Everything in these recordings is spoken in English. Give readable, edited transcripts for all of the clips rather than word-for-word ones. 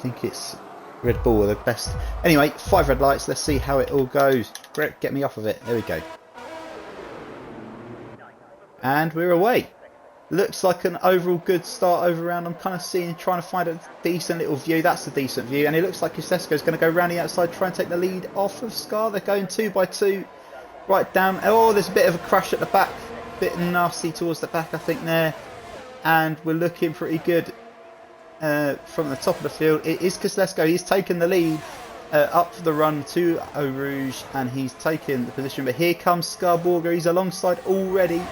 think it's Red Bull are the best. Anyway, 5 red lights. Let's see how it all goes. Brett, get me off of it. There we go. And we're away. Looks like an overall good start over round. I'm kind of trying to find a decent little view. That's a decent view. And it looks like Isesko's going to go round the outside, try and take the lead off of Scar. They're going 2 by 2. Right down. Oh, there's a bit of a crash at the back. Bit nasty towards the back, I think, there. And we're looking pretty good from the top of the field. It is Isesko. He's taken the lead up the run to Eau Rouge. And he's taken the position. But here comes Scarborger. He's alongside already.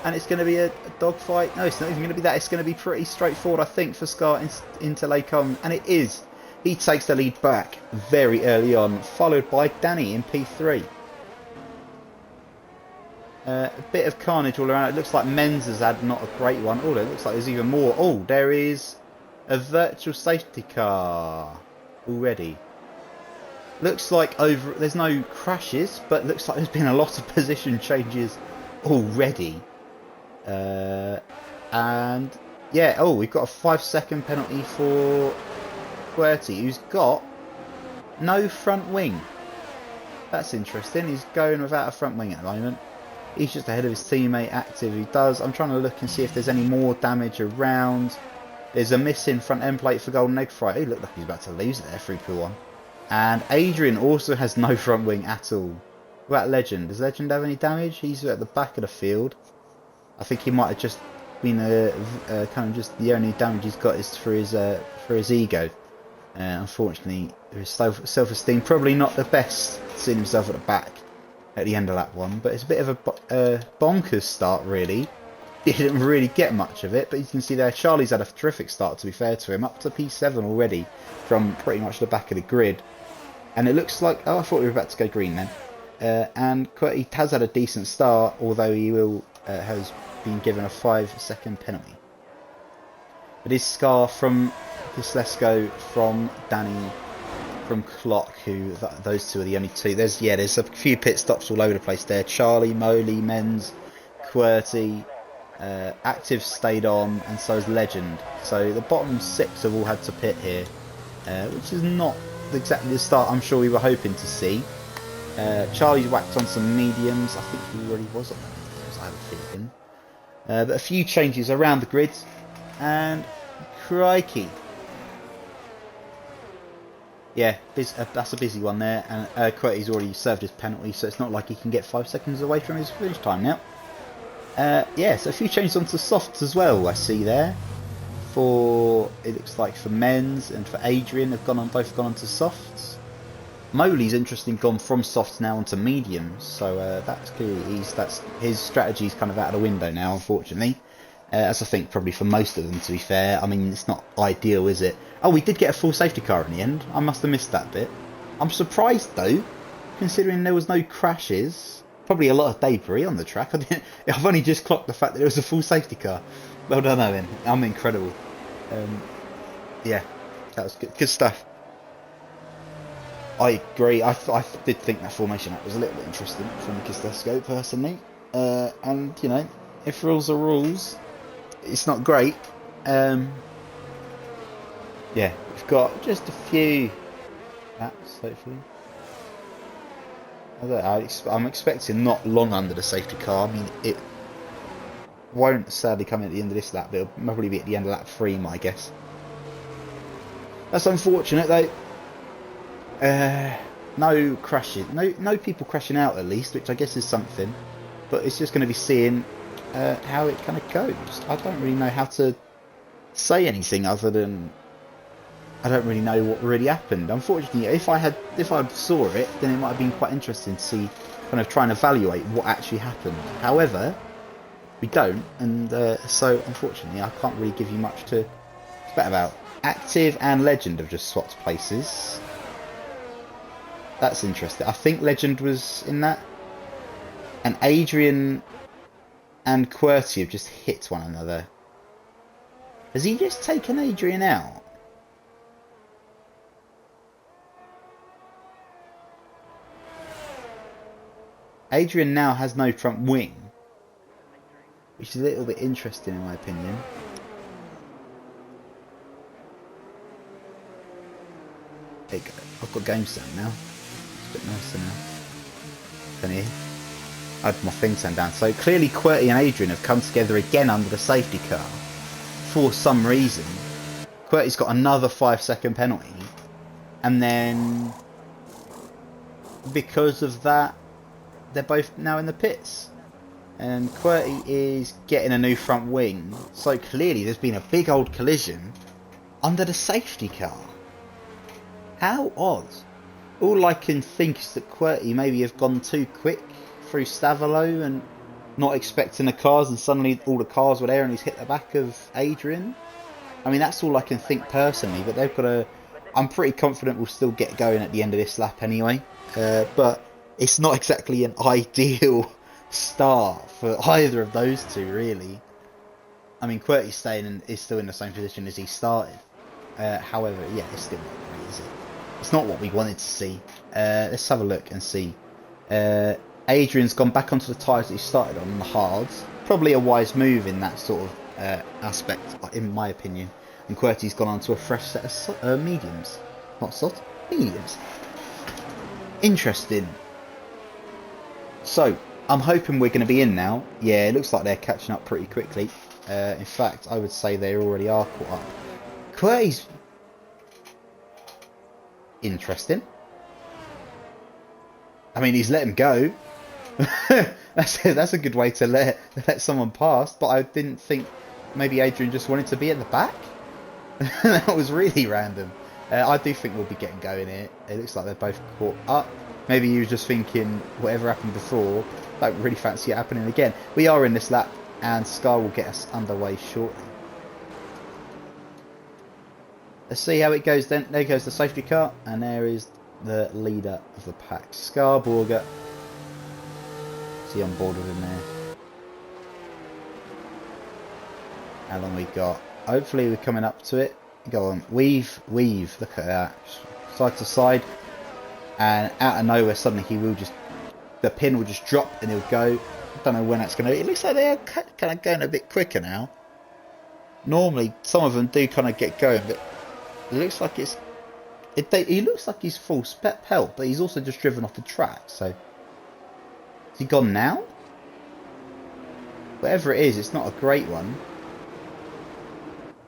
And it's going to be a dogfight. No, it's not even going to be that. It's going to be pretty straightforward, I think, for Scar into Lacombe. And it is. He takes the lead back very early on, followed by Danny in P3. A bit of carnage all around. It looks like Men's has had not a great one. Oh, it looks like there's even more. Oh, there is a virtual safety car already. Looks like there's no crashes, but looks like there's been a lot of position changes already. And yeah, oh, we've got a 5-second penalty for QWERTY, who's got no front wing. That's interesting. He's going without a front wing at the moment. He's just ahead of his teammate Active, who does. I'm trying to look and see if there's any more damage around. There's a missing front end plate for Golden Egg Fry. He looked like he's about to lose there through P1. And Adrian also has no front wing at all. What about Legend? Does Legend have any damage? He's at the back of the field. I think he might have just been kind of just the only damage he's got is for his ego. Unfortunately, his self-esteem probably not the best. Seeing himself at the back at the end of lap 1, but it's a bit of a bonkers start really. He didn't really get much of it, but you can see there Charlie's had a terrific start. To be fair to him, up to P7 already from pretty much the back of the grid, and it looks like I thought we were about to go green then. And QWERTY has had a decent start, although he has been given a 5-second penalty. But his Scar from Isesko, from Danny, from Clock, who those two are the only two. There's a few pit stops all over the place there. Charlie, Moley, Men's, QWERTY, Active stayed on, and so is Legend. So the bottom 6 have all had to pit here, which is not exactly the start I'm sure we were hoping to see. Charlie's whacked on some mediums. I think he already was on them, I have a feeling. But a few changes around the grid, and crikey. Yeah, that's a busy one there, and QWERTY's already served his penalty, so it's not like he can get 5 seconds away from his finish time now. Yeah, so a few changes onto softs as well, I see there. It looks like for Men's and for Adrian have both gone onto softs. Moley's interesting, gone from softs now onto mediums, so that's clearly his strategy's kind of out of the window now, unfortunately. As I think probably for most of them, to be fair. I mean, it's not ideal, is it? Oh, we did get a full safety car in the end. I must have missed that bit. I'm surprised though, considering there was no crashes. Probably a lot of debris on the track. I've only just clocked the fact that it was a full safety car. Well done, Owen. I'm incredible. Yeah, that was good stuff. I agree. I did think that formation up was a little bit interesting from Isesko personally. And you know, if rules are rules, it's not great. Yeah, we've got just a few laps hopefully. I'm expecting not long under the safety car. I mean, it won't sadly come at the end of this lap, but it'll probably be at the end of lap 3, my guess. That's unfortunate though. No crashes, no people crashing out at least, which I guess is something. But it's just going to be seeing how it kind of goes. I don't really know how to say anything other than I don't really know what really happened. Unfortunately, if I saw it, then it might have been quite interesting to see, kind of try and evaluate what actually happened. However, we don't, and so unfortunately, I can't really give you much to spat about. Active and Legend have just swapped places. That's interesting. I think Legend was in that, and Adrian and QWERTY have just hit one another. Has he just taken Adrian out? Adrian now has no front wing, which is a little bit interesting in my opinion. There you go. I've got game sound now. It's a bit nicer now. Can you hear? I had my thing turned down. So clearly QWERTY and Adrian have come together again under the safety car. For some reason. QWERTY's got another 5-second penalty. And then because of that, they're both now in the pits. And QWERTY is getting a new front wing. So clearly there's been a big old collision under the safety car. How odd. All I can think is that QWERTY maybe have gone too quick through Stavolo and not expecting the cars, and suddenly all the cars were there and he's hit the back of Adrian. I mean, that's all I can think personally, but they've got a... I'm pretty confident we'll still get going at the end of this lap anyway. But it's not exactly an ideal start for either of those two, really. I mean, QWERTY is still in the same position as he started. However, yeah, it's still not great, is it? It's not what we wanted to see. Let's have a look and see. Adrian's gone back onto the tyres that he started on the hards. Probably a wise move in that sort of aspect, in my opinion. And QWERTY's gone on to a fresh set of mediums. Not soft, mediums. Interesting. So, I'm hoping we're going to be in now. Yeah, it looks like they're catching up pretty quickly. In fact, I would say they already are caught up. QWERTY's interesting. I mean, he's let him go. That's a good way to let someone pass. But I didn't think maybe Adrian just wanted to be at the back. That was really random. I do think we'll be getting going here. It looks like they're both caught up. Maybe you were just thinking whatever happened before, don't really fancy it happening again. We are in this lap, and Scar will get us underway shortly. Let's see how it goes then. There goes the safety car, and there is the leader of the pack, Scar Borger. Is he on board with him there? How long we got? Hopefully we're coming up to it. Go on, weave. Look at that, side to side, and out of nowhere suddenly the pin will just drop and he'll go. I don't know when that's going to be. It looks like they are kind of going a bit quicker now. Normally some of them do kind of get going, but it looks like he looks like he's full pelt, but he's also just driven off the track. So is he gone now? Whatever it is, it's not a great one.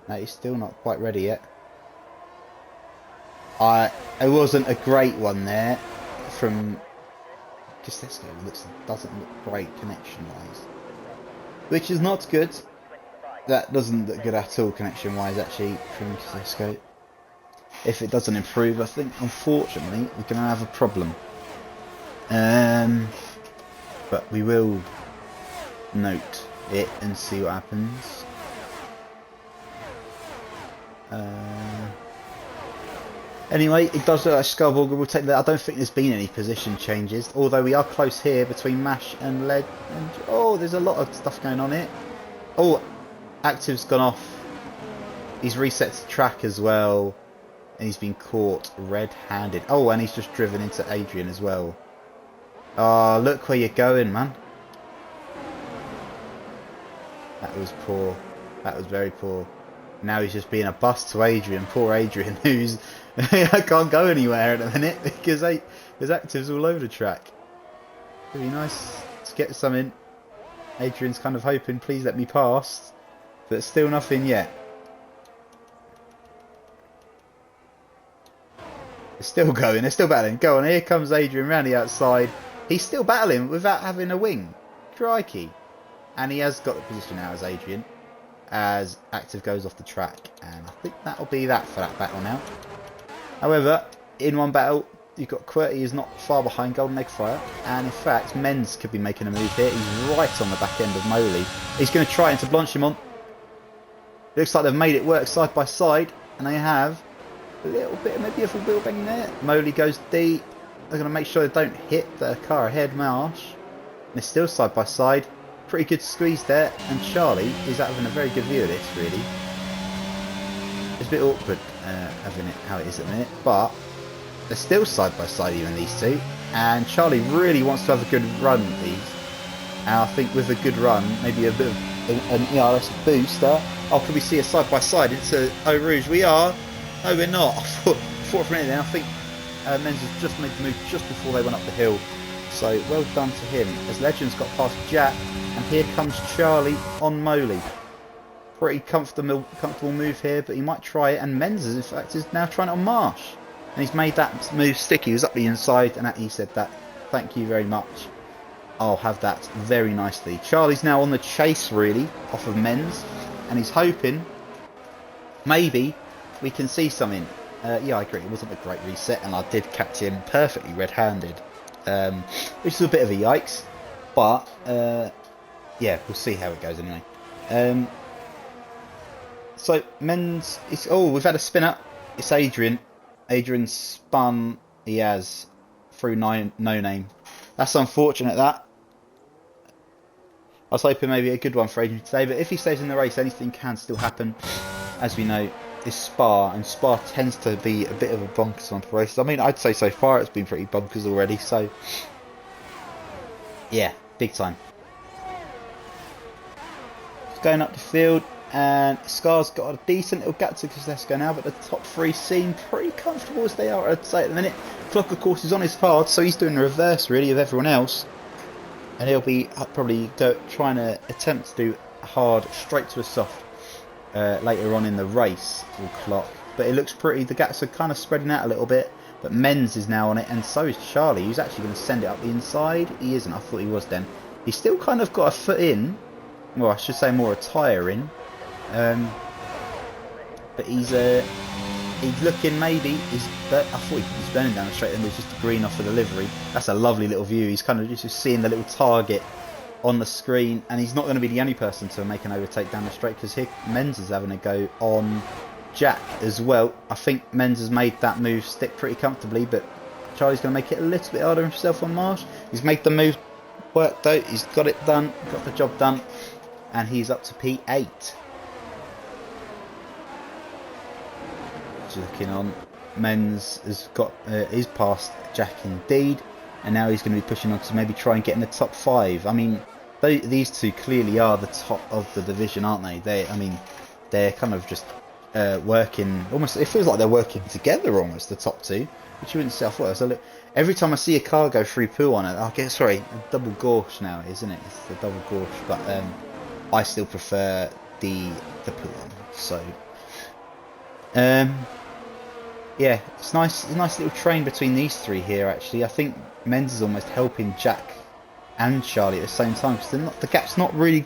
No, he's still not quite ready yet. It wasn't a great one there from Kosciuszko. Doesn't look great connection wise, which is not good. That doesn't look good at all connection wise actually from Kosciuszko. If it doesn't improve, I think unfortunately we're going to have a problem. But we will note it and see what happens. Anyway, it does look like Scarborger will take that. I don't think there's been any position changes, although we are close here between Mash and Led. And oh, there's a lot of stuff going on here. Oh, Active's gone off. He's reset the track as well, and he's been caught red-handed. Oh, and he's just driven into Adrian as well. Oh, look where you're going, man. That was poor. That was very poor. Now he's just being a bust to Adrian. Poor Adrian, who's I can't go anywhere at the minute because there's Actives all over the track. It'd be nice to get some in. Adrian's kind of hoping, please let me pass, but still nothing yet. They're still going. They're still battling. Go on, here comes Adrian round the outside. He's still battling without having a wing. Crikey. And he has got the position now as Adrian, as Active goes off the track, and I think that'll be that for that battle now. However, in one battle, you've got QWERTY is not far behind Golden Egg Fire, and in fact, Menz could be making a move here. He's right on the back end of Moley. He's going to try into Blanchimont. Looks like they've made it work side by side, and they have a little bit, maybe a full wheel bang there. Moley goes deep. They're going to make sure they don't hit the car ahead, Marsh. And they're still side by side. Pretty good squeeze there, and Charlie is having a very good view of this, really. It's a bit awkward having it how it is at the minute, but they're still side by side, even these two, and Charlie really wants to have a good run at these, and I think with a good run, maybe a bit of an ERS booster. Oh, could we see a side by side into Eau Rouge? We are. No, we're not. I thought for a minute then, I think Menz has just made the move just before they went up the hill. So well done to him. As Legend's got past Jack, and here comes Charlie on Moley. Pretty comfortable move here, but he might try it. And Menz, in fact, is now trying it on Marsh. And he's made that move stick. He was up the inside, and he said that, thank you very much. I'll have that very nicely. Charlie's now on the chase, really, off of Menz. And he's hoping, maybe, we can see something. Yeah, I agree. It wasn't a great reset, and I did catch him perfectly red-handed. Which is a bit of a yikes. But, yeah, we'll see how it goes anyway. So, Menz is... Oh, we've had a spinner. It's Adrian. Adrian spun Iaz through no name. That's unfortunate, that. I was hoping maybe a good one for Adrian today, but if he stays in the race, anything can still happen. As we know, it's Spa, and Spa tends to be a bit of a bonkers on races. I mean, I'd say so far it's been pretty bonkers already, so... Yeah, big time. It's going up the field. And Scar's got a decent little gap to Kosciuszko now, but the top three seem pretty comfortable as they are, I'd say, at the minute. Clock, of course, is on his hard, so he's doing the reverse, really, of everyone else. And he'll be probably trying to attempt to do hard straight to a soft later on in the race, will Clock. But it looks pretty, the gaps are kind of spreading out a little bit, but Menz is now on it, and so is Charlie, who's actually going to send it up the inside. He isn't, I thought he was then. He's still kind of got a foot in, well, I should say more a tyre in. But he's looking maybe. I thought he's burning down the straight, and there's just a green off of the livery. That's a lovely little view. He's kind of just seeing the little target on the screen, and he's not going to be the only person to make an overtake down the straight, because here Menz is having a go on Jack as well. I think Menz has made that move stick pretty comfortably, but Charlie's going to make it a little bit harder himself on Marsh. He's made the move work though. He's got it done, got the job done, and he's up to P8. Looking on, Menz has got is past Jack indeed, and now he's going to be pushing on to maybe try and get in the top 5. I mean, these two clearly are the top of the division, aren't they? I mean, they're kind of just working almost. It feels like they're working together almost. The top two, which you wouldn't say. I thought so. Look, every time I see a car go through poo on it, I get sorry, a double gauche now, isn't it? It's the double gauche, but I still prefer the poo on. So. Yeah, it's nice. It's a nice little train between these three here. Actually, I think Menz is almost helping Jack and Charlie at the same time, because the gap's not really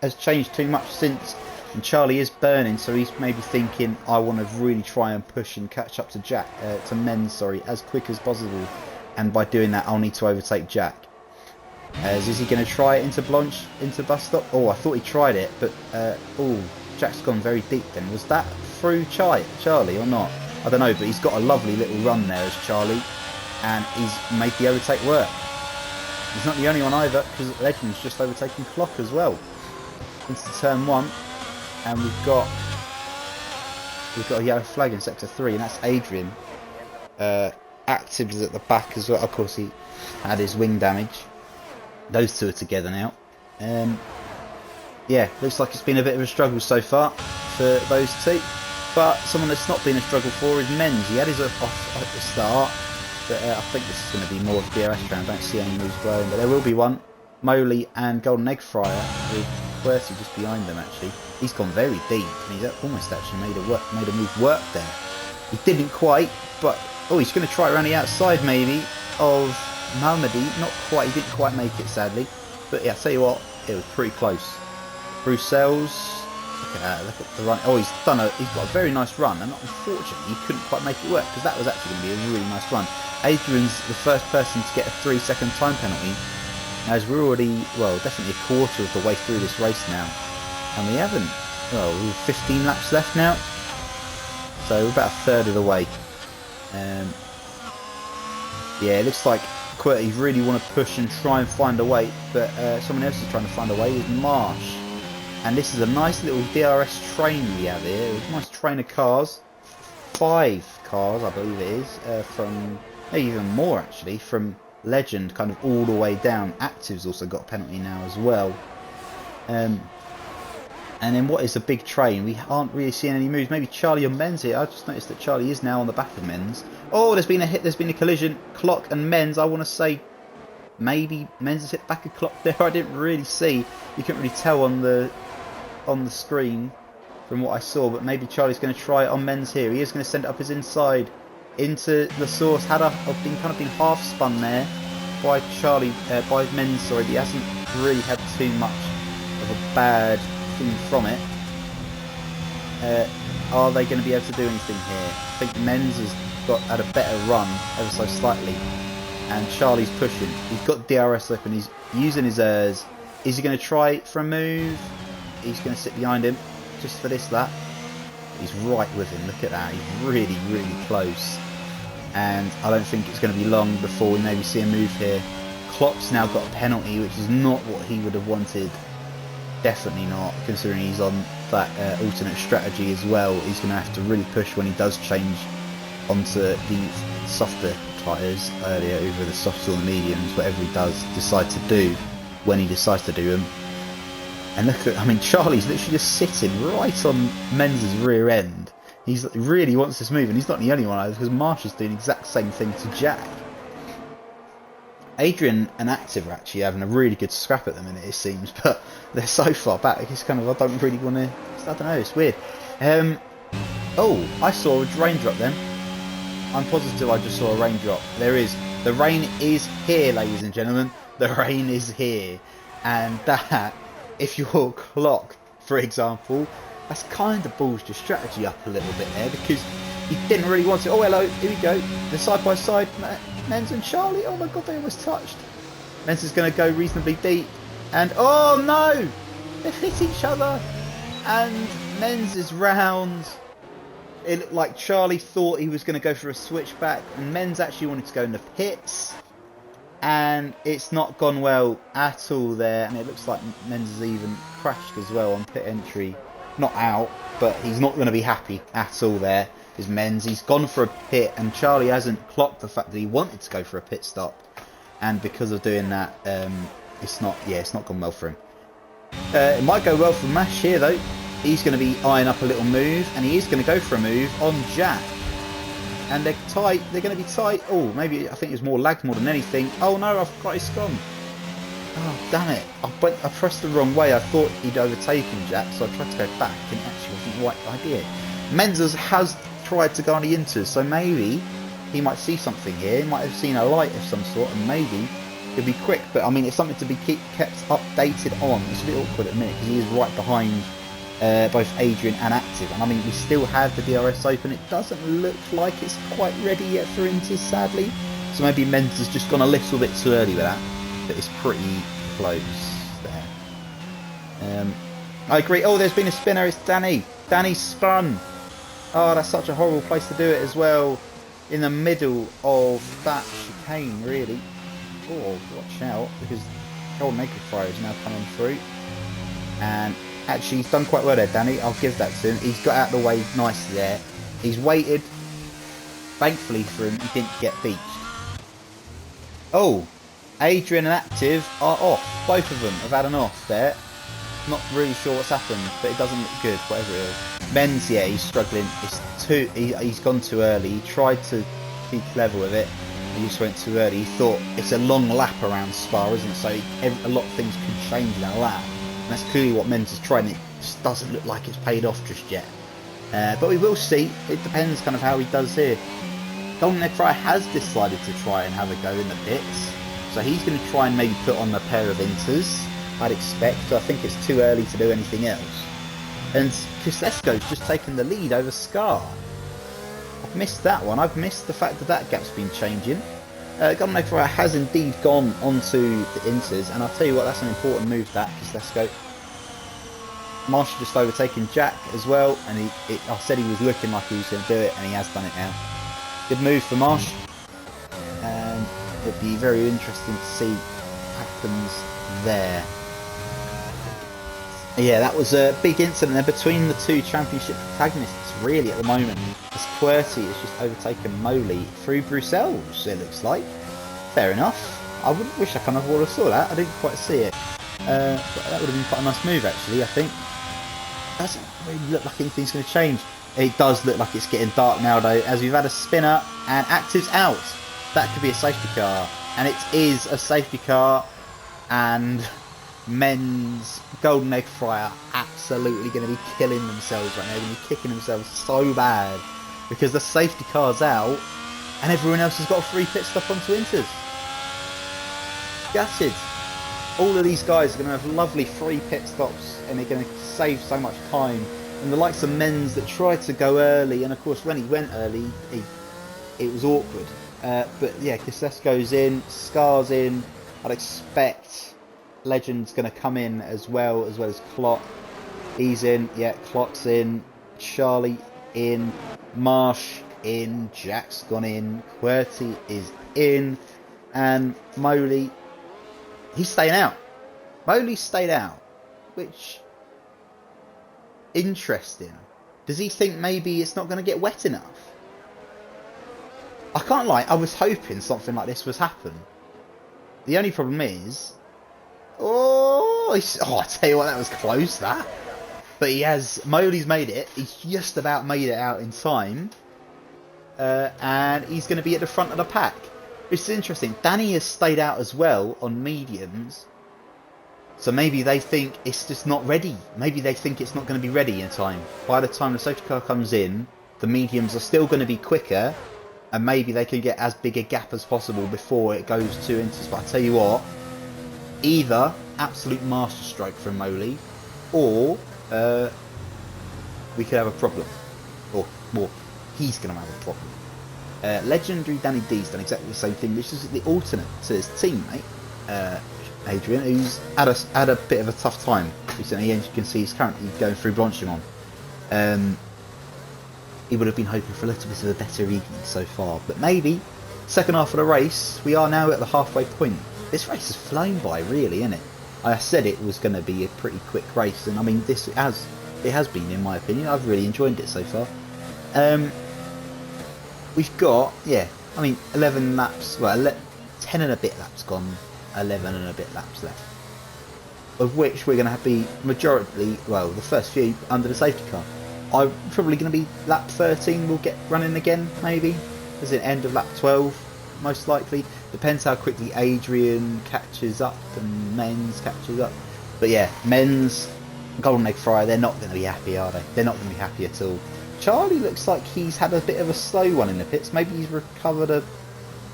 has changed too much since. And Charlie is burning, so he's maybe thinking, I want to really try and push and catch up to Menz, sorry, as quick as possible. And by doing that, I'll need to overtake Jack. Is he going to try it into Blanche, into bus stop? Oh, I thought he tried it, but oh, Jack's gone very deep. Then was that through Charlie or not? I don't know, but he's got a lovely little run there as Charlie, and he's made the overtake work. He's not the only one either, because Legend's just overtaken Clock as well into turn 1, and we've got a yellow flag in sector 3, and that's Adrian. Active is at the back as well. Of course, he had his wing damage. Those two are together now. Yeah, looks like it's been a bit of a struggle so far for those two. But someone that's not been a struggle for is Menz. He had his off at the start, but I think this is going to be more of a DRS round. I don't see any moves blowing, but there will be one. Moley and Golden Egg Fryer with Quercy just behind them. Actually, he's gone very deep, and he's almost actually made a move work there. He didn't quite, but oh, he's going to try around the outside maybe of Malmedy. Not quite. He didn't quite make it, sadly. But yeah, I'll tell you what, it was pretty close. Bruxelles. Look at that, look at the run. Oh, he's got a very nice run, and unfortunately he couldn't quite make it work, because that was actually going to be a really nice run. Adrian's the first person to get a 3-second time penalty, as we're already, well, definitely a quarter of the way through this race now, and we haven't, well, we've 15 laps left now, so we're about a third of the way. Yeah, it looks like Qwerty really want to push and try and find a way, but someone else is trying to find a way, is Marsh. And this is a nice little DRS train we have here. It's a nice train of cars. 5 cars, I believe it is. From, maybe even more actually, from Legend kind of all the way down. Active's also got a penalty now as well. And And then what is a big train? We aren't really seeing any moves. Maybe Charlie or Menz here. I just noticed that Charlie is now on the back of Menz. Oh, there's been a hit. There's been a collision. Clock and Menz. I want to say maybe Menz has hit the back of Clock there. I didn't really see. You couldn't really tell on the screen from what I saw. But maybe Charlie's going to try it on Menz here. He is going to send it up his inside into the source. Had been half spun there by Charlie, by Menz. Sorry, he hasn't really had too much of a bad from it. Are they going to be able to do anything here? I think Menz has had a better run ever so slightly, and Charlie's pushing. He's got DRS open. He's using his ERS. Is he going to try for a move? He's going to sit behind him just for this lap. He's right with him. Look at that. He's really, really close, and I don't think it's going to be long before we maybe see a move here. Klopp's now got a penalty, which is not what he would have wanted. Definitely not, considering he's on that alternate strategy as well. He's going to have to really push when he does change onto the softer tyres earlier over the softs or the mediums, whatever he does decide to do when he decides to do them. And look at, I mean, Charlie's literally just sitting right on Menz's rear end. He really wants this move, and he's not the only one either, because Marsh is doing the exact same thing to Jack. Adrian and Active are actually having a really good scrap at the minute, it seems, but they're so far back. It's kind of, I don't really want to, I don't know, it's weird. Oh, I saw a raindrop then. I'm positive I just saw a raindrop. There is. The rain is here, ladies and gentlemen. The rain is here. And that, if your Clock, for example, that's kind of balls your strategy up a little bit there, because he didn't really want to. Oh, hello, here we go. They're side by side. Menz and Charlie. Oh my god, they almost touched. Menz is going to go reasonably deep. And oh no! They've hit each other. And Menz is round. It looked like Charlie thought he was going to go for a switchback, and Menz actually wanted to go in the pits. And it's not gone well at all there. And it looks like Menz has even crashed as well on pit entry. Not out, but he's not going to be happy at all there. Is Menz. He's gone for a pit, and Charlie hasn't clocked the fact that he wanted to go for a pit stop, and because of doing that, it's not gone well for him. It might go well for Mash here though. He's going to be eyeing up a little move, and he is going to go for a move on Jack, and they're tight. They're going to be tight. Oh, maybe I think it was more lagged more than anything. Oh no, I've got his scone. Oh damn it! I pressed the wrong way. I thought he'd overtaken Jack, so I tried to go back, and it actually wasn't the right idea. Menz has tried to go on the inters, so maybe he might see something here. He might have seen a light of some sort, and maybe it'll be quick. But I mean, it's something to be kept updated on. It's a bit awkward at the minute because he is right behind both Adrian and Active, and I mean, we still have the DRS open. It doesn't look like it's quite ready yet for inters, sadly. So maybe Menz has just gone a little bit too early with that, but it's pretty close there. I agree. Oh, there's been a spinner. It's Danny. Danny spun. Oh, that's such a horrible place to do it as well. In the middle of that chicane, really. Oh, watch out, because Golden Naked Fire is now coming through. And actually, he's done quite well there, Danny. I'll give that to him. He's got out of the way nicely there. He's waited. Thankfully for him, he didn't get beached. Oh, Adrian and Active are off. Both of them have had an off there. Not really sure what's happened, but it doesn't look good, whatever it is. Menz, yeah, he's struggling. He's gone too early. He tried to be clever with it. He just went too early. He thought it's a long lap around Spa, isn't it? So a lot of things could change in that lap. And that's clearly what Menz is trying. It just doesn't look like it's paid off just yet. But we will see. It depends kind of how he does here. Golden Egg Fryer has decided to try and have a go in the pits. So he's going to try and maybe put on a pair of inters, I'd expect. So I think it's too early to do anything else. And Kislesko's just taken the lead over Scar. I've missed that one. I've missed the fact that that gap's been changing. Golden Egg Fryer has indeed gone onto the inters, and I'll tell you what, that's an important move, that Kislesko. Marsh just overtaken Jack as well, and I said he was looking like he was going to do it, and he has done it now. Good move for Marsh, and it'd be very interesting to see what happens there. Yeah, that was a big incident there between the two championship protagonists, really, at the moment. As QWERTY has just overtaken Moley through Brussels, it looks like. Fair enough. I wish I kind of would have saw that. I didn't quite see it. But that would have been quite a nice move, actually, I think. doesn't really look like anything's going to change. It does look like it's getting dark now though, as we've had a spinner and Active's out. That could be a safety car, and it is a safety car, and men's golden egg fry are absolutely going to be killing themselves right now. They're going to be kicking themselves so bad because the safety car's out and everyone else has got a free pit stop onto Inters. Gutted. All of these guys are going to have lovely free pit stops and they're going to save so much time. And the likes of Men's that tried to go early, and of course when he went early, it was awkward. But yeah, Kisses goes in, Scar's in. I'd expect Legend's going to come in as well as Clock. He's in, yeah, Clock's in. Charlie in. Marsh in. Jack's gone in. QWERTY is in. And Moley, he's staying out. Moley's stayed out, which, interesting. Does he think maybe it's not going to get wet enough? I can't lie, I was hoping something like this was happen. The only problem is, I tell you what, that was close, that. But Moley's made it. He's just about made it out in time, and he's going to be at the front of the pack. It's interesting. Danny has stayed out as well on mediums. So maybe they think it's just not ready. Maybe they think it's not going to be ready in time. By the time the safety car comes in, the mediums are still going to be quicker. And maybe they can get as big a gap as possible before it goes to Inters. But I tell you what, either absolute masterstroke from Moley, or we could have a problem. Or more, he's going to have a problem. Legendary Danny D's done exactly the same thing. This is the alternate to his teammate, Adrian, who's had a bit of a tough time recently. As you can see, he's currently going through Blanchimont. He would have been hoping for a little bit of a better evening so far, but maybe second half of the race, we are now at the halfway point. This race has flown by, really, isn't it? I said it was going to be a pretty quick race, and I mean, it has been, in my opinion. I've really enjoyed it so far. We've got, 11 laps, 10 and a bit laps gone, 11 and a bit laps left, of which we're going to be majority, the first few under the safety car. I'm probably going to be lap 13, we'll get running again, maybe, as in end of lap 12, most likely. Depends how quickly Adrian catches up and Men's catches up. But yeah, Men's golden egg fryer, they're not going to be happy, are they? They're not going to be happy at all. Charlie looks like he's had a bit of a slow one in the pits. Maybe he's recovered a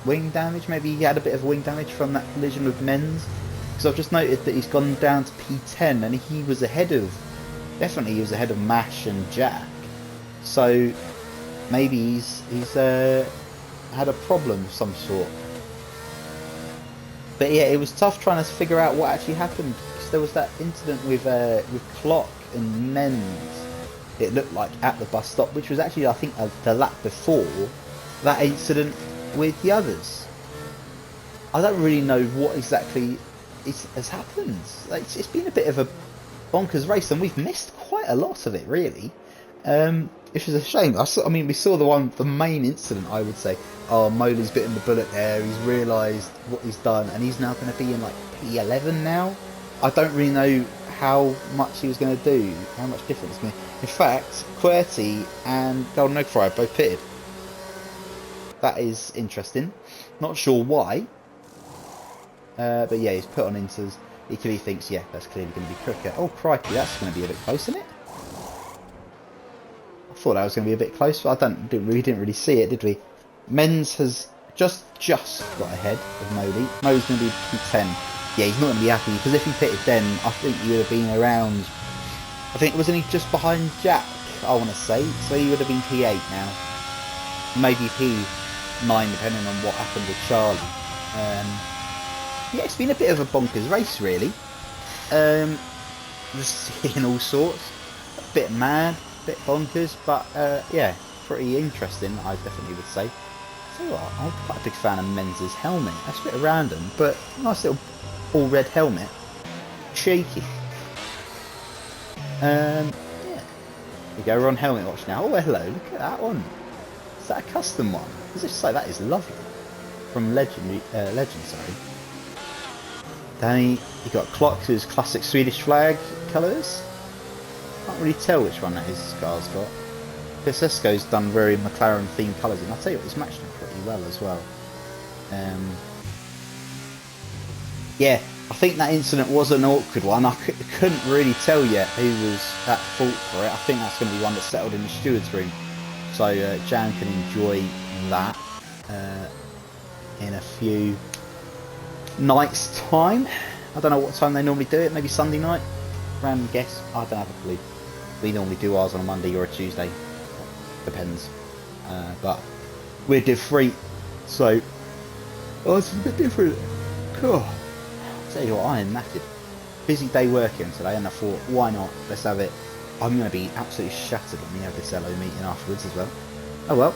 wing damage. Maybe he had a bit of wing damage from that collision with Men's. Because I've just noted that he's gone down to P10 and he was ahead of... Definitely he was ahead of Mash and Jack. So maybe he's had a problem of some sort. But yeah, it was tough trying to figure out what actually happened. Because there was that incident with Clock and Men's. It looked like at the bus stop, which was actually, I think, the lap before that incident with the others. I don't really know what exactly has happened. It's been a bit of a bonkers race, and we've missed quite a lot of it, really. Which is a shame. I mean, we saw the main incident, I would say. Oh, Moley's bitten the bullet there. He's realised what he's done, and he's now going to be in like P11 now. I don't really know how much he was going to do, how much difference it's going to. In fact, QWERTY and Golden Egg Fryer both pitted. That is interesting. Not sure why. But yeah, he's put on Inters. He clearly thinks, yeah, that's clearly going to be quicker. Oh, crikey, that's going to be a bit close, isn't it? I thought that was going to be a bit close, but we didn't really see it, did we? Men's has just got ahead of Moley. Moley's going to be P10. Yeah, he's not going to be happy, because if he pitted then, I think he would have been around... I think, wasn't he just behind Jack, I want to say? So he would have been P8 now. Maybe P9, depending on what happened with Charlie. Yeah, it's been a bit of a bonkers race, really. Just seeing all sorts. A bit mad, a bit bonkers, but yeah, pretty interesting, I definitely would say. So I'm quite a big fan of Men's helmet. That's a bit random, but nice little all-red helmet. Cheeky. Yeah. Here we go, we're on helmet watch now. Oh, hello, look at that one. Is that a custom one? As if so, that is lovely. From Legend, sorry. Danny, you got Clock, his classic Swedish flag colours. Can't really tell which one that is Scar's got. Pisesco's done very McLaren themed colours, and I'll tell you what, he's matched them pretty well as well. Yeah, I think that incident was an awkward one. I couldn't really tell yet who was at fault for it. I think that's going to be one that settled in the steward's room. So Jan can enjoy that in a few nights' time. I don't know what time they normally do it, maybe Sunday night? Random guess, I don't have a clue. We normally do ours on a Monday or a Tuesday. Depends. But we're different, so ours is a bit different. Cool. Tell you what, I am knackered. Busy day working today, and I thought, why not? Let's have it. I'm going to be absolutely shattered when we have this LO meeting afterwards as well. Oh well.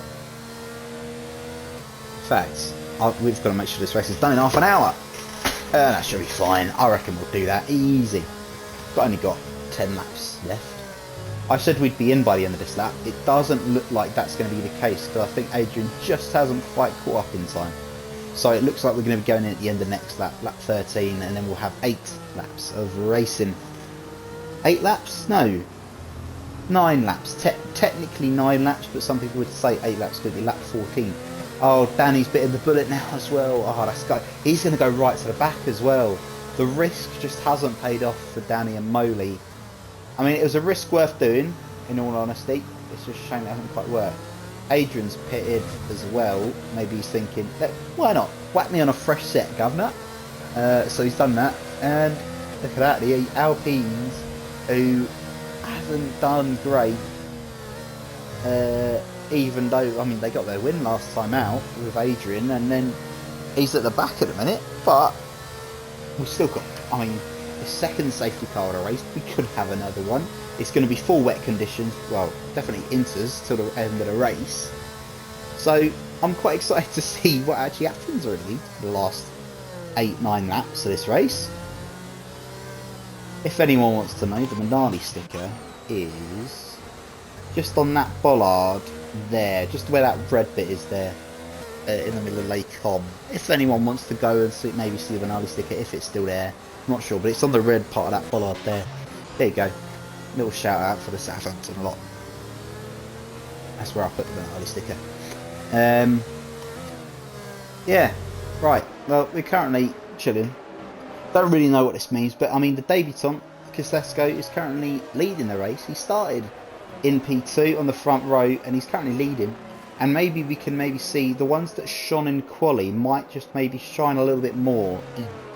Facts. We've got to make sure this race is done in half an hour. That should be fine. I reckon we'll do that easy. Only got 10 laps left. I said we'd be in by the end of this lap. It doesn't look like that's going to be the case, because I think Adrian just hasn't quite caught up in time. So it looks like we're going to be going in at the end of next lap, lap 13, and then we'll have 8 laps of racing. 8 laps? No. 9 laps. Technically 9 laps, but some people would say 8 laps could be lap 14. Oh, Danny's bitten the bullet now as well. Oh, that's guy. He's going to go right to the back as well. The risk just hasn't paid off for Danny and Moley. I mean, it was a risk worth doing, in all honesty. It's just a shame it hasn't quite worked. Adrian's pitted as well. Maybe he's thinking, why not? Whack me on a fresh set, governor. So he's done that. And look at that, the Alpines, who hasn't done great. Even though, I mean, they got their win last time out with Adrian, and then he's at the back at the minute. But we've still got, I mean, the second safety car of the race. We could have another one. It's going to be full wet conditions. Well, definitely inters till the end of the race. So I'm quite excited to see what actually happens really for the last 8-9 laps of this race. If anyone wants to know, the Minardi sticker is just on that bollard there, just where that red bit is there, in the middle of Lake Com. If anyone wants to go and see, maybe see the Minardi sticker, if it's still there, I'm not sure, but it's on the red part of that bollard there. There you go. Little shout out for the Southampton lot. That's where I put the Minardi sticker. Yeah, right. Well, we're currently chilling. Don't really know what this means, but I mean, the debutant Kosciuszko is currently leading the race. He started in P2 on the front row, and he's currently leading. And maybe we can see the ones that shone in quali might just maybe shine a little bit more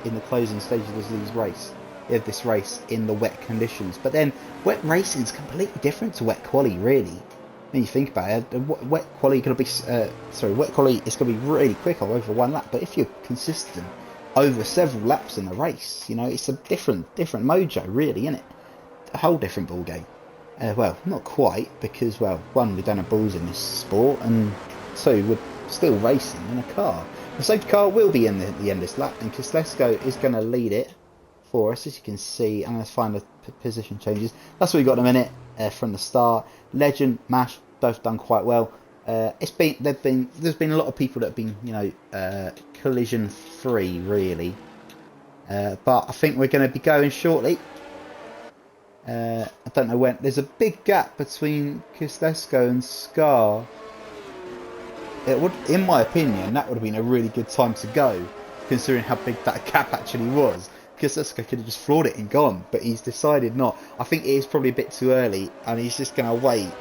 in the closing stages of this race in the wet conditions. But then wet racing is completely different to wet quali, really. When you think about it, wet quali is going to be really quick over one lap. But if you're consistent over several laps in the race, you know, it's a different mojo, really, isn't it? A whole different ball game. Well, not quite, because, well, one, we don't have balls in this sport, and two, we're still racing in a car. The safety car will be in the end of this lap, and Kosciuszko is going to lead it for us, as you can see. I'm going to find the position changes. That's what we got in a minute from the start. Legend, Mash, both done quite well. There's been a lot of people that have been, you know, collision free, really. But I think we're going to be going shortly. I don't know when. There's a big gap between Kosciuszko and Scar. It would, in my opinion, that would have been a really good time to go, considering how big that gap actually was. Kosciuszko could have just floored it and gone, but he's decided not. I think it is probably a bit too early, and he's just going to wait.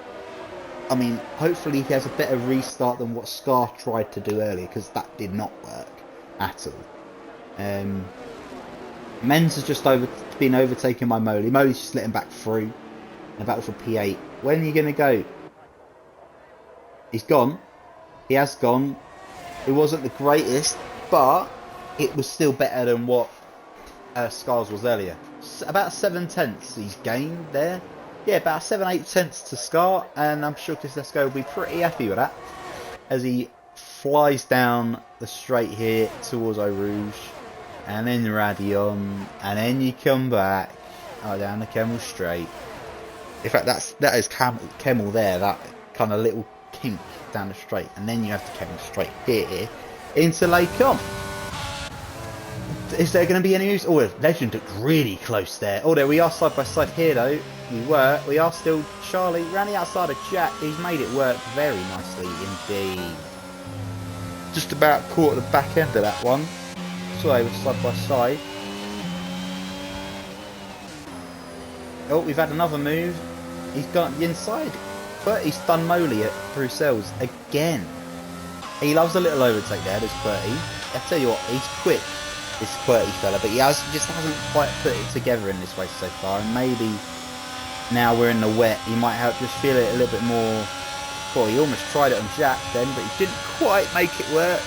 I mean, hopefully he has a better restart than what Scar tried to do earlier, because that did not work at all. Menz has just been overtaken by Moley. Moley's just let him back through in a battle for P8. When are you going to go? He's gone. He has gone. It wasn't the greatest, but it was still better than what Scar's was earlier. About 7/10 he's gained there. Yeah, about 7-8 tenths to Scar, and I'm sure Kosciuszko will be pretty happy with that as he flies down the straight here towards Eau Rouge. And then Radion, and then you come back down the Kemmel Straight. In fact, that is Kemmel there, that kind of little kink down the straight, and then you have the Kemmel Straight here into Lake Com. Is there going to be any moves? Oh, Legend looked really close there. Oh, there we are side by side here, though. We are still Charlie. Round the outside of Jack. He's made it work very nicely indeed. Just about caught at the back end of that one. So they were side by side. Oh, we've had another move. He's got the inside. But he's done Moley through cells again. He loves a little overtake there, does Qwerty. I tell you what, he's quick, this Qwerty fella, but just hasn't quite put it together in this race so far. And maybe now we're in the wet, he might have just feel it a little bit more. Well, he almost tried it on Jack then, but he didn't quite make it work.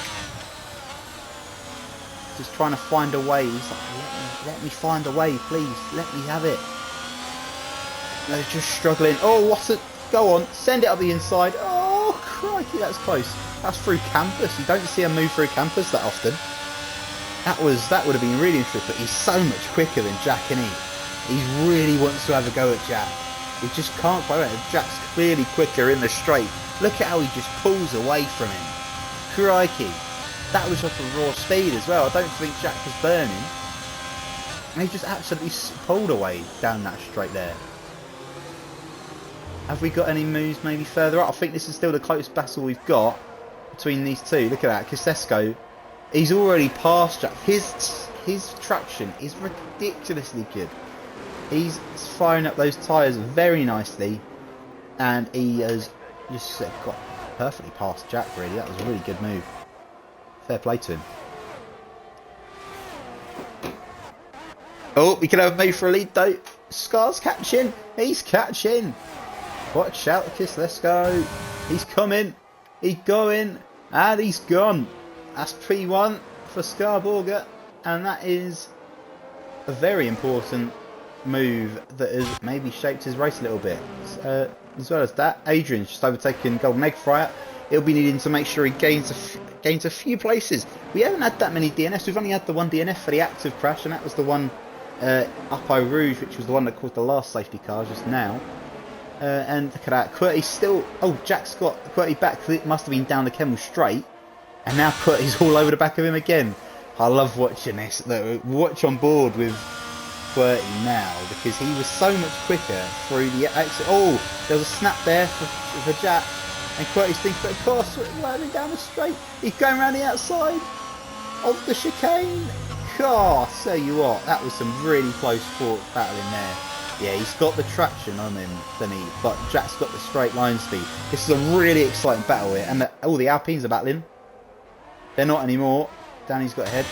Just trying to find a way. He's like, let me find a way, please. Let me have it. They're just struggling. Oh, what's it? Go on, send it up the inside. Oh, crikey, that's close. That's through campus. You don't see a move through campus that often. That would have been really interesting, but he's so much quicker than Jack, isn't he? He really wants to have a go at Jack. He just can't quite right. Jack's clearly quicker in the straight. Look at how he just pulls away from him. Crikey. That was off of raw speed as well. I don't think Jack was burning. And he just absolutely pulled away down that straight there. Have we got any moves maybe further up? I think this is still the closest battle we've got between these two. Look at that. Kosciuszko, he's already passed Jack. His traction is ridiculously good. He's firing up those tyres very nicely. And he has just got perfectly past Jack, really. That was a really good move. Fair play to him. Oh, we can have a move for a lead, though. Scar's catching. He's catching. Watch out, Kosciuszko. He's coming. He's going. And he's gone. That's P1 for Scarborger. And that is a very important move that has maybe shaped his race a little bit. As well as that, Adrian's just overtaken Golden Egg Fryer. He'll be needing to make sure he gains a few places. We haven't had that many DNFs. We've only had the one DNF for the active crash, and that was the one up Eau Rouge, which was the one that caused the last safety car just now. And look at that, Qwerty's still... Oh, Jack's got Qwerty back. It must have been down the Kemmel straight. And now Qwerty's all over the back of him again. I love watching this. Look, watch on board with Qwerty now, because he was so much quicker through the exit. Oh, there was a snap there for Jack. And Qwerty's thinking, but of course, running down the straight. He's going around the outside of the chicane. God, tell you what, that was some really close fought battle in there. Yeah, he's got the traction on him, doesn't he? But Jack's got the straight line speed. This is a really exciting battle here. And all the Alpines are battling. They're not anymore. Danny's got ahead.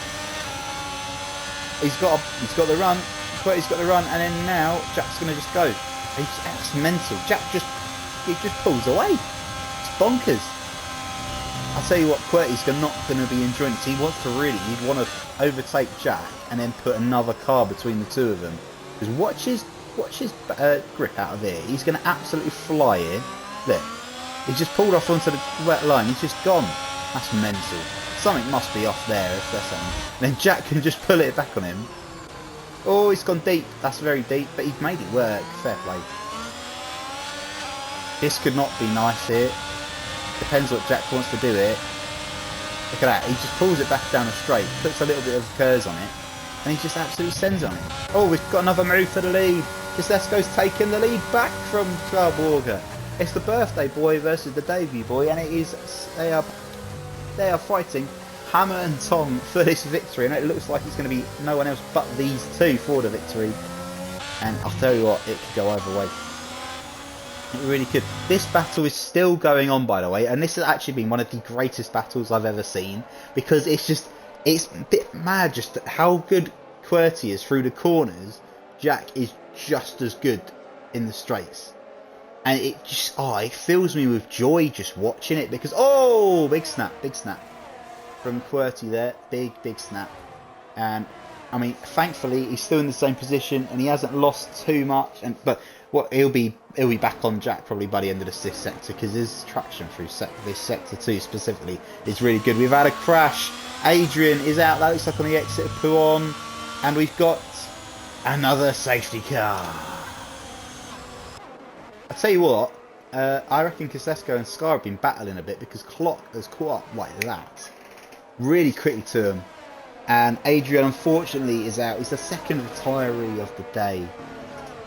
He's got the run. Qwerty's got the run, and then now Jack's going to just go. That's mental. Jack he just pulls away. It's bonkers. I'll tell you what, Qwerty's not going to be enjoying it. He'd want to overtake Jack and then put another car between the two of them. Because watch his grip out of here. He's going to absolutely fly here. Look, he's just pulled off onto the wet line. He's just gone. That's mental. Something must be off there if there's something. Then Jack can just pull it back on him. Oh, he's gone deep. That's very deep, but he's made it work. Fair play. This could not be nice here. Depends what Jack wants to do here. Look at that. He just pulls it back down the straight, puts a little bit of curves on it, and he just absolutely sends on it. Oh, we've got another move for the lead. Kosciuszko's taking the lead back from Scarborger. It's the birthday boy versus the debut boy, and it is they are fighting hammer and tong for this victory, and it looks like it's going to be no one else but these two for the victory. And I'll tell you what, it could go either way. It really could. This battle is still going on, by the way, and this has actually been one of the greatest battles I've ever seen, because it's a bit mad just how good Qwerty is through the corners. Jack is just as good in the straights, and it fills me with joy just watching it, because big snap from Qwerty there, big snap. And I mean, thankfully he's still in the same position and he hasn't lost too much, but he'll be back on Jack probably by the end of this sector, because his traction through this sector 2 specifically is really good. We've had a crash. Adrian is out. That looks like on the exit of Pouon, and we've got another safety car. I'll tell you what, I reckon Kosciuszko and Scar have been battling a bit, because Clock has caught up like that really quickly to him. And Adrian, unfortunately, is out. He's the second retiree of the day.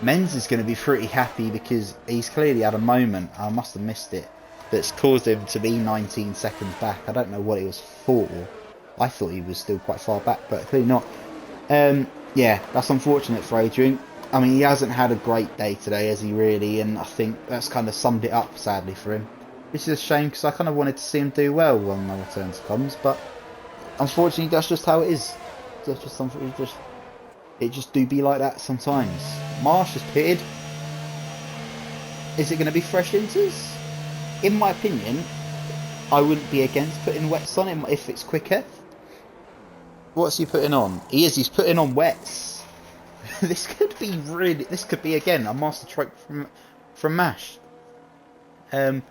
Menz is going to be pretty happy because he's clearly had a moment, I must have missed it, that's caused him to be 19 seconds back. I don't know what it was for. I thought he was still quite far back, but clearly not. Yeah, that's unfortunate for Adrian. I mean, he hasn't had a great day today, has he really? And I think that's kind of summed it up, sadly, for him. Which is a shame, because I kind of wanted to see him do well when the returns comes, but unfortunately, that's just how it is. That's just something. It just do be like that sometimes. Marsh has pitted. Is it going to be fresh inters? In my opinion, I wouldn't be against putting wets on him if it's quicker. What's he putting on? He's putting on wets. This could be again a master stroke from Mash. I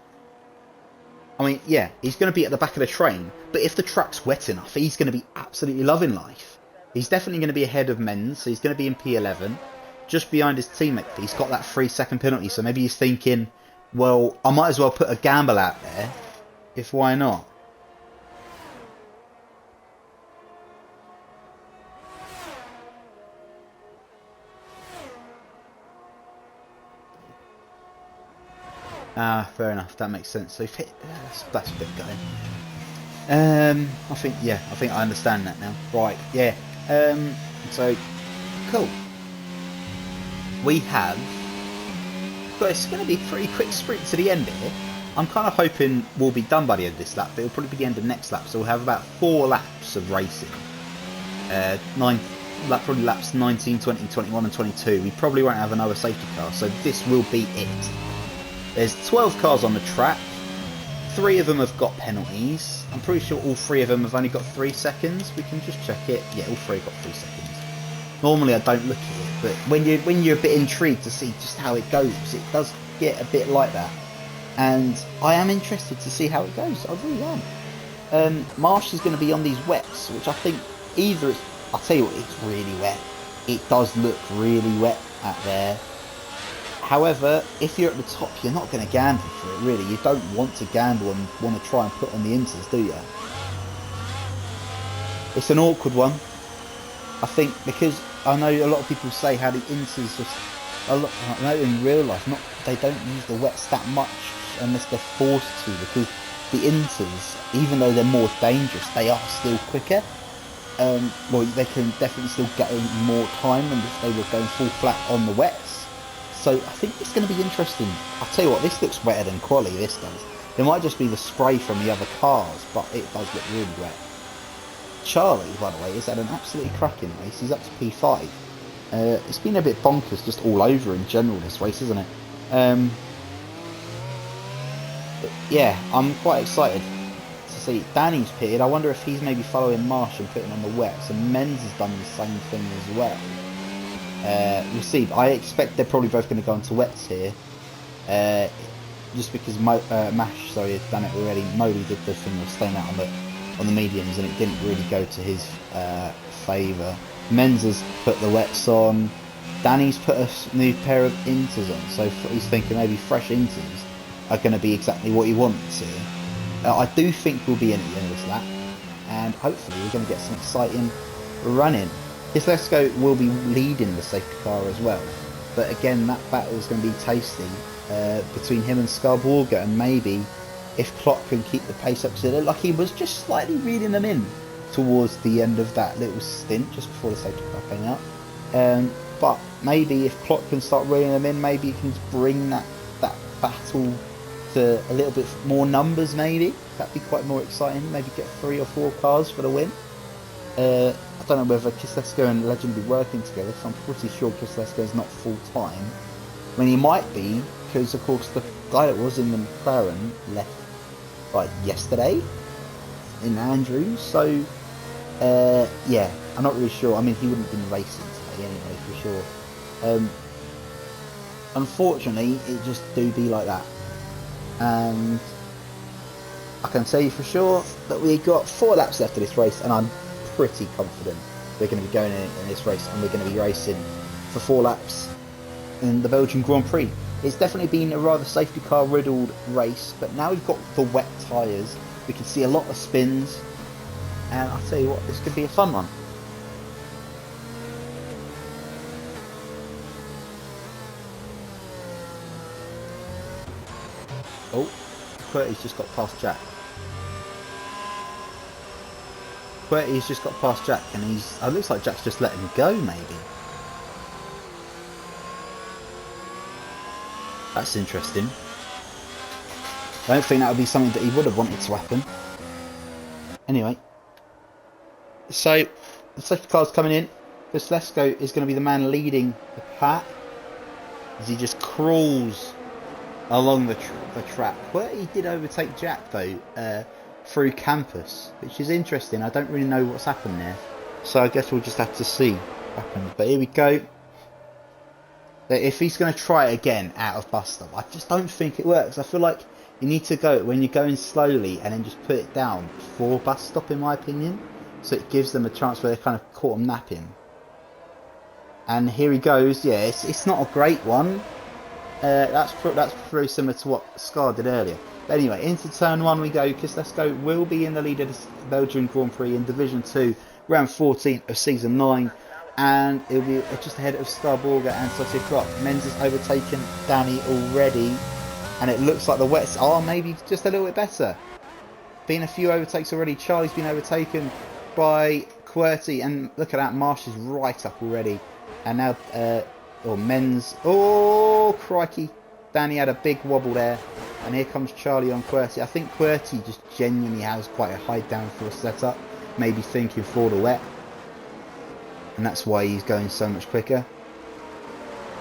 mean, yeah, he's going to be at the back of the train, but if the track's wet enough, he's going to be absolutely loving life. He's definitely going to be ahead of Menz, so he's going to be in P11, just behind his teammate. He's got that 3-second penalty, so maybe he's thinking, well, I might as well put a gamble out there, if why not? Ah, fair enough, that makes sense. So that's a bit going. I think I understand that now. Right, yeah. So cool. We have, but it's going to be a pretty quick sprint to the end here. I'm kind of hoping we'll be done by the end of this lap, but it'll probably be the end of next lap. So we'll have about 4 laps of racing. Probably laps 19, 20, 21 and 22. We probably won't have another safety car, so this will be it. There's 12 cars on the track. 3 of them have got penalties. I'm pretty sure all 3 of them have only got 3 seconds. We can just check it. Yeah, all 3 got 3 seconds. Normally I don't look at it, but when you're a bit intrigued to see just how it goes, it does get a bit like that. And I am interested to see how it goes. I really am. Marsh is going to be on these wets, which I think either I'll tell you what, it's really wet. It does look really wet out there. However, if you're at the top, you're not going to gamble for it, really. You don't want to gamble and want to try and put on the inters, do you? It's an awkward one. I think because I know a lot of people say how the inters just... I know in real life, they don't use the wets that much unless they're forced to, because the inters, even though they're more dangerous, they are still quicker. Well, they can definitely still get more time than if they were going full flat on the wets. So I think it's going to be interesting. I'll tell you what, this looks wetter than quali, this does. It might just be the spray from the other cars, but it does look really wet. Charlie, by the way, has had an absolutely cracking race. He's up to P5. It's been a bit bonkers just all over in general this race, isn't it? But yeah, I'm quite excited to see. Danny's pitted. I wonder if he's maybe following Marsh and putting on the wets, and Menz has done the same thing as well. We'll see. I expect they're probably both going to go into wets here, just because Mash, sorry, has done it already. Modi did the thing of staying out on the mediums, and it didn't really go to his favour. Menz has put the wets on. Danny's put a new pair of inters on, so he's thinking maybe fresh inters are going to be exactly what he wants here. I do think we'll be in at the end of this lap, and hopefully we're going to get some exciting running. Kislesko will be leading the safety car as well, but again that battle is going to be tasty between him and Scarborga, and maybe if Klopp can keep the pace up, because it looked like he was just slightly reading them in towards the end of that little stint just before the safety car came out. But maybe if Klopp can start reeling them in, maybe he can bring that battle to a little bit more numbers. Maybe that'd be quite more exciting. Maybe get 3 or 4 cars for the win. I don't know whether Kislesko and Legend will be working together, so I'm pretty sure Kislesko is not full time. I mean, he might be, because of course the guy that was in the McLaren left like yesterday in Andrews, so yeah, I'm not really sure. I mean, he wouldn't have been racing today anyway, for sure. Unfortunately, it just do be like that, and I can tell you for sure that we got 4 laps left of this race, and I'm pretty confident we're going to be going in this race, and we're going to be racing for 4 laps in the Belgian Grand Prix. It's definitely been a rather safety car riddled race, but now we've got the wet tyres, we can see a lot of spins. And I'll tell you what, this could be a fun one. Oh, Qwerty's just got past Jack. Qwerty's just got past Jack, and he's... it looks like Jack's just letting him go, maybe. That's interesting. I don't think that would be something that he would have wanted to happen. Anyway. So, the safety car's coming in. Veslesko is going to be the man leading the pack. As he just crawls along the track. Qwerty did overtake Jack, though, through campus, which is interesting. I don't really know what's happened there. So I guess we'll just have to see what happens. But here we go. If he's going to try it again out of bus stop, I just don't think it works. I feel like you need to go when you're going slowly and then just put it down before bus stop, in my opinion. So it gives them a chance where they kind of caught him napping. And here he goes. Yeah, it's not a great one. That's very similar to what Scar did earlier. But anyway, into turn 1 we go. Veslesko will be in the lead of the Belgian Grand Prix in Division 2, round 14 of Season 9. And it'll be just ahead of Starborger and Saucy Croc. Menz has overtaken Danny already. And it looks like the wets are maybe just a little bit better. Been a few overtakes already. Charlie's been overtaken by Qwerty. And look at that, Marsh is right up already. And now, Menz. Oh, crikey. Danny had a big wobble there. And here comes Charlie on Qwerty. I think Qwerty just genuinely has quite a high downforce setup. Maybe thinking for the wet. And that's why he's going so much quicker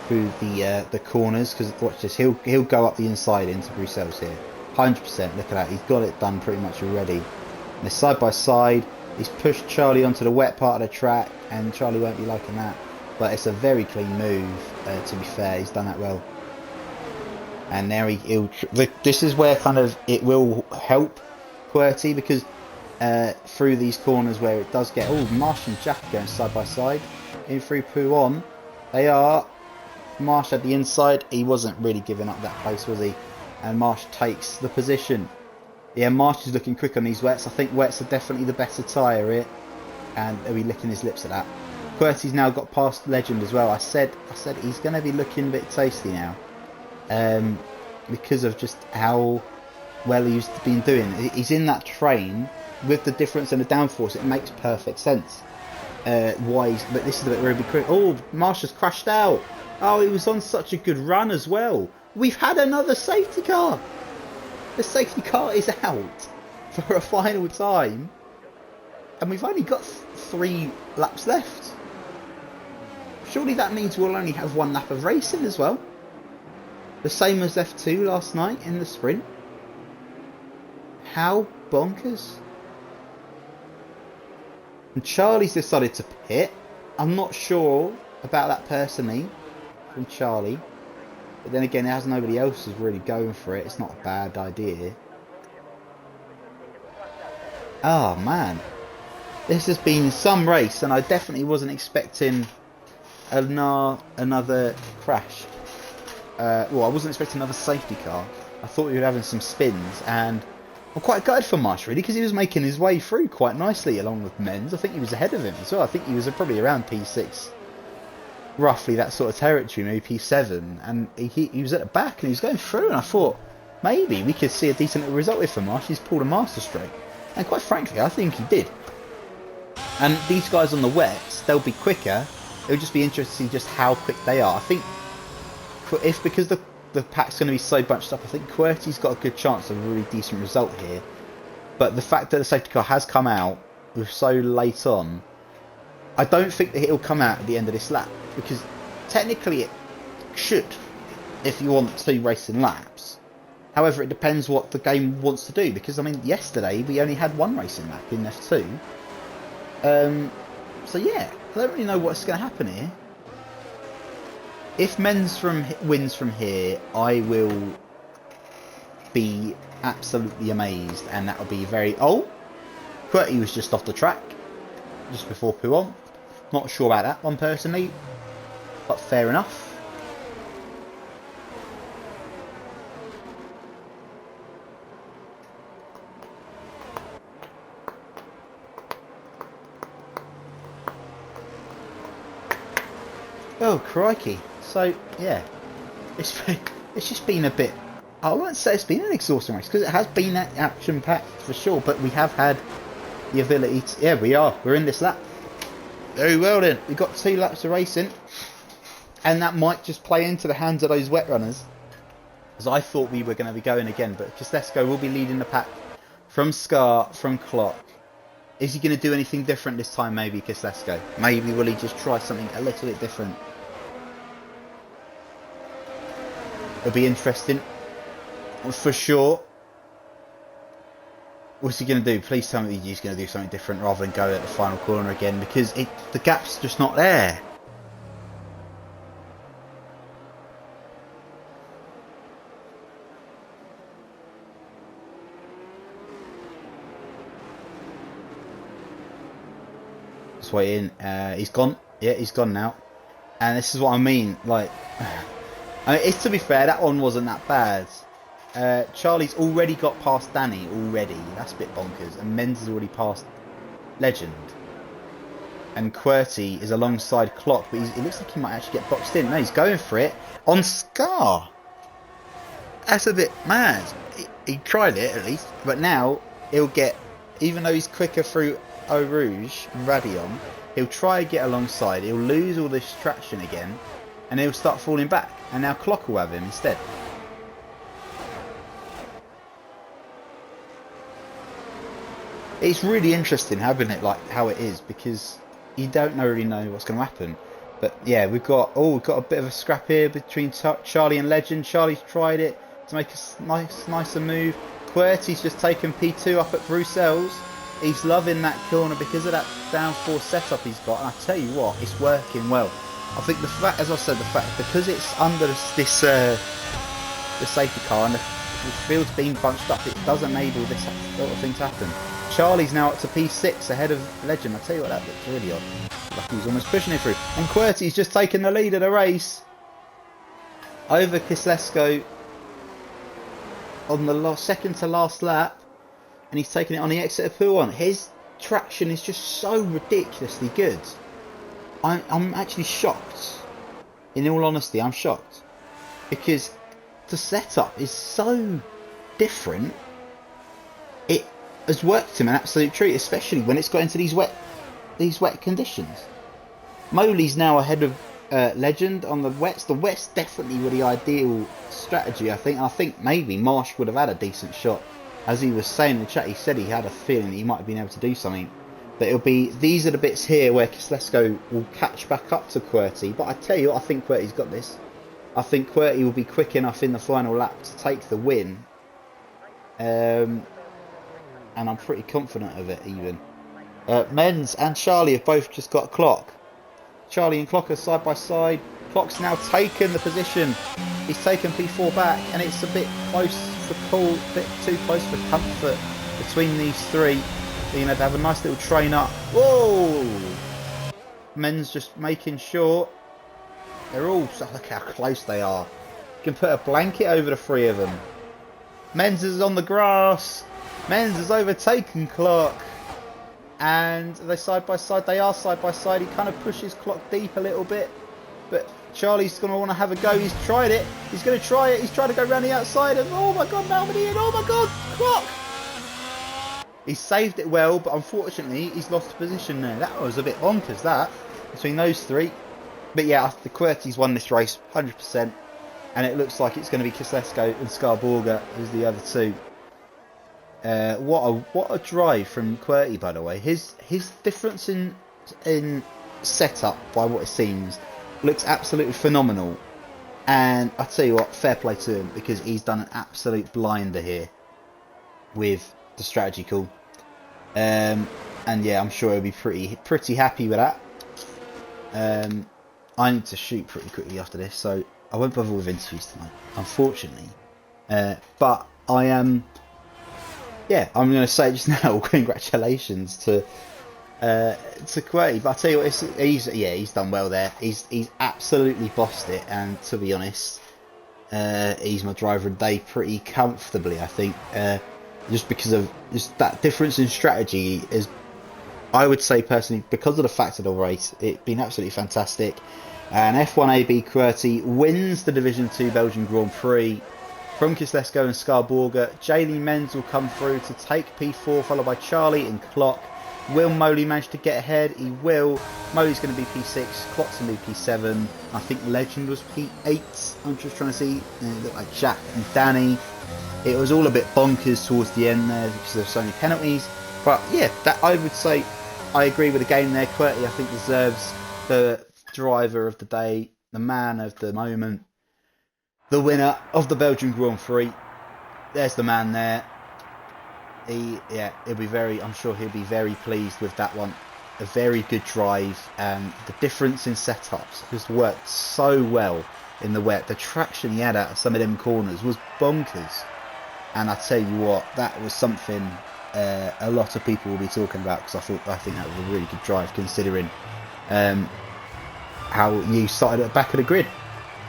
through the corners. Because watch this, he'll go up the inside into Bruxelles here, 100%. Look at that, he's got it done pretty much already. And they're side by side. He's pushed Charlie onto the wet part of the track, and Charlie won't be liking that. But it's a very clean move. To be fair, he's done that well. And there this is where kind of it will help Qwerty, because through these corners where it does get... Oh, Marsh and Jack going side by side. In through Pouon. They are. Marsh at the inside. He wasn't really giving up that place, was he? And Marsh takes the position. Yeah, Marsh is looking quick on these wets. I think wets are definitely the better tyre here. And he'll be licking his lips at that. Qwerty's now got past Legend as well. I said he's going to be looking a bit tasty now. Because of just how well he's been doing. He's in that train. With the difference in the downforce, it makes perfect sense. But this is the bit where he'll be quick. Oh, Marsh has crashed out. Oh, he was on such a good run as well. We've had another safety car. The safety car is out for a final time. And we've only got 3 laps left. Surely that means we'll only have 1 lap of racing as well. The same as F2 last night in the sprint. How bonkers. And Charlie's decided to pit. I'm not sure about that personally from Charlie. But then again, as nobody else is really going for it, it's not a bad idea. Oh man. This has been some race, and I definitely wasn't expecting another crash. Well, I wasn't expecting another safety car. I thought we were having some spins, and I'm quite gutted for Marsh really, because he was making his way through quite nicely along with Menz. I think he was ahead of him as well. I think he was probably around P6, roughly that sort of territory, maybe P7, and he was at the back and he was going through, and I thought maybe we could see a decent little result here for Marsh. He's pulled a master stroke, and quite frankly I think he did. And these guys on the wets, they'll be quicker. It'll just be interesting to see just how quick they are. I think because the pack's going to be so bunched up, I think Qwerty's got a good chance of a really decent result here. But the fact that the safety car has come out with so late on, I don't think that it'll come out at the end of this lap, because technically it should, if you want 2 racing laps. However, it depends what the game wants to do, because I mean yesterday we only had 1 racing lap in F2. So yeah, I don't really know what's going to happen here. If Menz wins from here, I will be absolutely amazed, and that will be very... Oh! Qwerty was just off the track, just before Pouon. Not sure about that one personally, but fair enough. Oh, crikey. So, yeah, it's it's just been a bit... I won't say it's been an exhausting race, because it has been action-packed for sure, but we have had the ability to... Yeah, we are. We're in this lap. Very well then. We've got 2 laps of racing, and that might just play into the hands of those wet runners, as I thought we were going to be going again, but Kosciuszko will be leading the pack from Scar, from Clock. Is he going to do anything different this time, maybe, Kosciuszko? Maybe will he just try something a little bit different? It'll be interesting, for sure. What's he going to do? Please tell me he's going to do something different rather than go at the final corner again, because the gap's just not there. Just waiting. He's gone. Yeah, he's gone now. And this is what I mean. Like, I mean, it's, to be fair, that one wasn't that bad. Charlie's already got past Danny already. That's a bit bonkers. And Menz has already passed Legend. And QWERTY is alongside Clock, but it looks like he might actually get boxed in. No, he's going for it on Scar. That's a bit mad. He tried it at least, but now he'll get, even though he's quicker through Eau Rouge and Radion, he'll try to get alongside. He'll lose all this traction again, and he'll start falling back. And now Clock will have him instead. It's really interesting having it like how it is, because you don't really know what's going to happen. But yeah, we've got a bit of a scrap here between Charlie and Legend. Charlie's tried it to make a nicer move. QWERTY's just taken P2 up at Bruxelles. He's loving that corner because of that downforce setup he's got, and I tell you what, it's working well. I think the fact, as I said, the fact because it's under the safety car and the field's been bunched up, it does enable this sort of thing to happen. Charlie's now up to P6 ahead of Legend. I tell you what, that looks really odd. Like he's almost pushing it through. And QWERTY's just taken the lead of the race over Kosciuszko on the second to last lap, and he's taken it on the exit of Pool 1. His traction is just so ridiculously good. I'm actually shocked. In all honesty, I'm shocked, because the setup is so different. It has worked him an absolute treat, especially when it's got into these wet conditions. Moley's now ahead of Legend on the wets. The wets definitely were the ideal strategy, I think. I think maybe Marsh would have had a decent shot. As he was saying in the chat, he said he had a feeling that he might have been able to do something. But it'll be, these are the bits here where Kosciuszko will catch back up to QWERTY. But I tell you, I think QWERTY's got this. I think QWERTY will be quick enough in the final lap to take the win. And I'm pretty confident of it even. Menz and Charlie have both just got a Clock. Charlie and Clock are side by side. Clock's now taken the position. He's taken P4 back, and it's a bit close for Cool, a bit too close for comfort between these three. You know, they have a nice little train up. Whoa! Menz just making sure they're all. Look how close they are. You can put a blanket over the three of them. Menz is on the grass. Menz has overtaken Clock. And they're side by side. They are side by side. He kind of pushes Clock deep a little bit. But Charlie's going to want to have a go. He's tried it. He's going to try it. He's trying to go around the outside. And oh my God, Malmedy. And oh my God, Clock. He's saved it well, but unfortunately, he's lost position there. That was a bit bonkers, that, between those three. But yeah, the QWERTY's won this race 100%. And it looks like it's going to be Kosciuszko and Scarborga as the other two. What a drive from QWERTY, by the way. His difference in setup, by what it seems, looks absolutely phenomenal. And I tell you what, fair play to him, because he's done an absolute blinder here with the strategy call. And yeah, I'm sure he'll be pretty happy with that. I need to shoot pretty quickly after this, so I won't bother with interviews tonight, unfortunately. But I am. Yeah, I'm going to say just now, congratulations to QWERTY. But I tell you what, he's done well there. He's absolutely bossed it, and to be honest, he's my driver of the day pretty comfortably, I think. Just because of just that difference in strategy is, I would say personally, because of the fact of the race, it's been absolutely fantastic. And F1 AB QWERTY wins the Division 2 Belgian Grand Prix. From Kislesko and Scarborga, Jaylee Menz will come through to take P4, followed by Charlie and Clock. Will Moley manage to get ahead? He will. Moley's going to be P6, Clock's going to be P7. I think Legend was P8. I'm just trying to see. It looked like Jack and Danny. It was all a bit bonkers towards the end there because there were so many penalties. But yeah, that I would say I agree with the game there. QWERTY, I think, deserves the driver of the day, the man of the moment, the winner of the Belgian Grand Prix. There's the man there. He'll be very, I'm sure he'll be very pleased with that one. A very good drive, and the difference in setups has worked so well in the wet. The traction he had out of some of them corners was bonkers. And I tell you what, that was something a lot of people will be talking about, because I think that was a really good drive, considering how he started at the back of the grid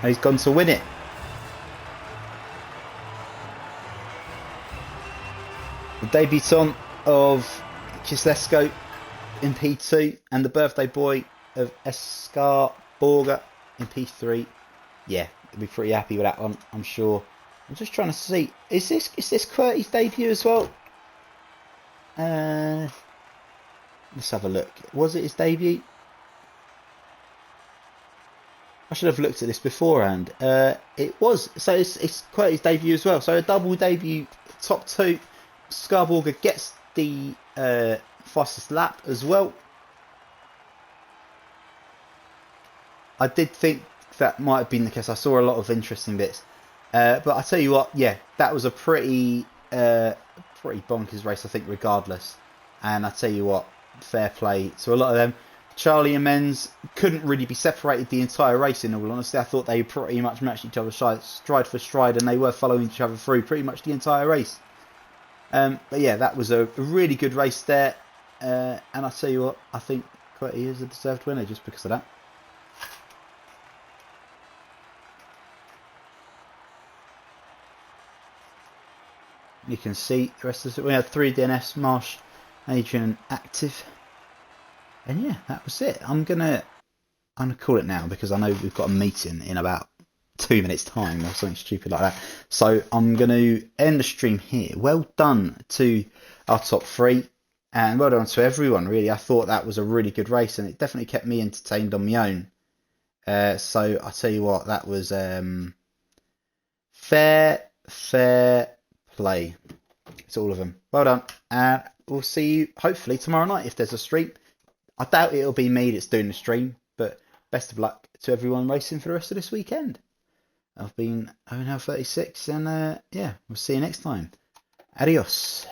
and he's gone to win it. The debutant of Kislesko in P2 and the birthday boy of Scarborga in P3. Yeah, we'll be pretty happy with that one, I'm sure. I'm just trying to see, is this QWERTY's debut as well? Let's have a look. Was it his debut? I should have looked at this beforehand. It was. So it's QWERTY's debut as well. So a double debut, top two. Scarborga gets the fastest lap as well. I did think that might have been the case. I saw a lot of interesting bits. But I tell you what, yeah, that was a pretty bonkers race, I think, regardless. And I tell you what, fair play to a lot of them. Charlie and Menz couldn't really be separated the entire race, in all honesty. I thought they pretty much matched each other stride for stride, and they were following each other through pretty much the entire race. But yeah, that was a really good race there. And I tell you what, I think QWERTY is a deserved winner just because of that. You can see the rest of it. We had 3 DNFs, Marsh, Adrian, active. And yeah, that was it. I'm gonna call it now, because I know we've got a meeting in about 2 minutes time or something stupid like that. So I'm going to end the stream here. Well done to our top 3, and well done to everyone, really. I thought that was a really good race, and it definitely kept me entertained on my own. So I tell you what, that was fair play to all of them. Well done, and we'll see you hopefully tomorrow night if there's a stream. I doubt it'll be me that's doing the stream, but best of luck to everyone racing for the rest of this weekend. I've been OwenHell36, and yeah, we'll see you next time. Adios.